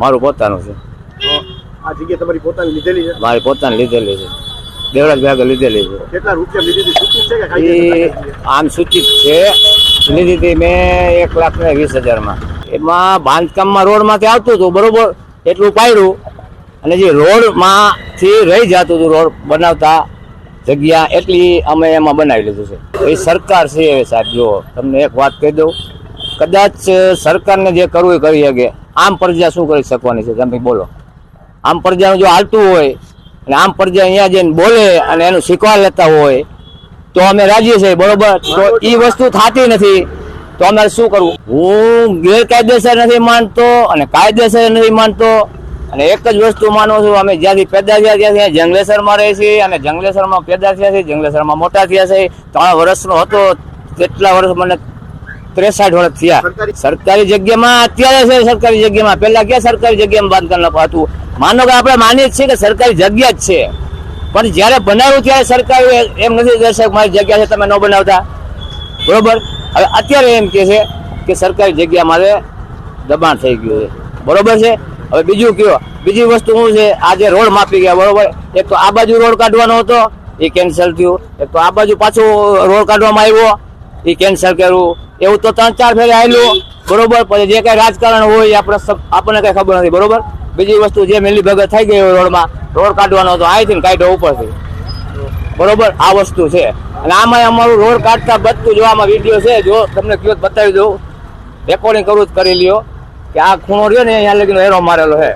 મારું પોતાનું છે. આ જગ્યા તમારી પોતાની લીધેલી છે? મારી પોતાની લીધેલી છે, દેવરાજ ભાગે લીધેલી છે. કેટલા રૂપિયા લીધી હતી? સૂચિત છે કે એ કાયદેસર? આમ સૂચિત છે, લીધી હતી મેં 1,20,000 એમાં બાંધકામમાં રોડમાંથી આવતું હતું બરોબર, એટલું પાડ્યું અને જે રોડમાંથી રહી જતું હતું રોડ બનાવતા જગ્યા એટલી અમે એમાં બનાવી લીધું છે. એ સરકાર છે હવે સાહેબ. જો તમને એક વાત કહી દઉં, કદાચ સરકારને જે કરવું એ કરી શકે, આમ પ્રજા શું કરી શકવાની છે તમે બોલો? આમ પ્રજાનું જો હાલતું હોય અને આમ પ્રજા અહીંયા જઈને બોલે અને એનું શીખવા લેતા હોય તો અમે રાજી છીએ બરોબર. તો એ વસ્તુ થતી નથી તો અમારે શું કરવું? હું ગેરકાયદેસર નથી માનતો અને કાયદેસર નથી માનતો, અને એક જ વસ્તુ માનું છું, અમે જ્યાંથી પેદા થયા ત્યાંથી જંગલેસરમાં રહે છીએ અને જંગલેસરમાં પેદા થયા છે, જંગલેસરમાં મોટા થયા છે. 3 વર્ષનો હતો તેટલા વર્ષ મને 63 વર્ષ થયા સરકારી જગ્યામાં. અત્યારે છે સરકારી જગ્યામાં, પેલા ક્યાં સરકારી જગ્યામાં બાંધકામ હતું? માનો કે આપણે માનીએ છીએ કે સરકારી જગ્યા જ છે, પણ જયારે બનાવ્યું ત્યારે સરકાર એમ નથી દર્શક મારી જગ્યા છે તમે ન બનાવતા બરોબર. હવે અત્યારે એમ કે છે કે સરકારી જગ્યા મારે દબાણ થઈ ગયું છે બરોબર છે. હવે બીજું કયો, બીજી વસ્તુ શું છે, આજે રોડ માપી ગયા બરોબર. એક તો આ બાજુ રોડ કાઢવાનો હતો એ કેન્સલ થયું, એક તો આ બાજુ પાછો રોડ કાઢવામાં આવ્યો એ કેન્સલ કર્યું. એવું તો 3-4 ફેરે આવેલું બરોબર. પછી જે કઈ રાજકારણ હોય આપણને કઈ ખબર નથી બરોબર. બીજી વસ્તુ જે મિલી ભગત થઈ ગઈ રોડમાં, રોડ કાઢવાનો હતો અહીંથી કાઢ્યો ઉપરથી બરોબર. આ વસ્તુ છે અને આમાં અમારું રોડ કાઢતા બધું જોવામાં વિડીયો છે, જો તમને કયો બતાવી દઉં, રેકોર્ડિંગ કરવું જ કરી લ્યો કે આ ખૂણો રહ્યો ને અહીંયા લગીનો એરો મારેલો છે.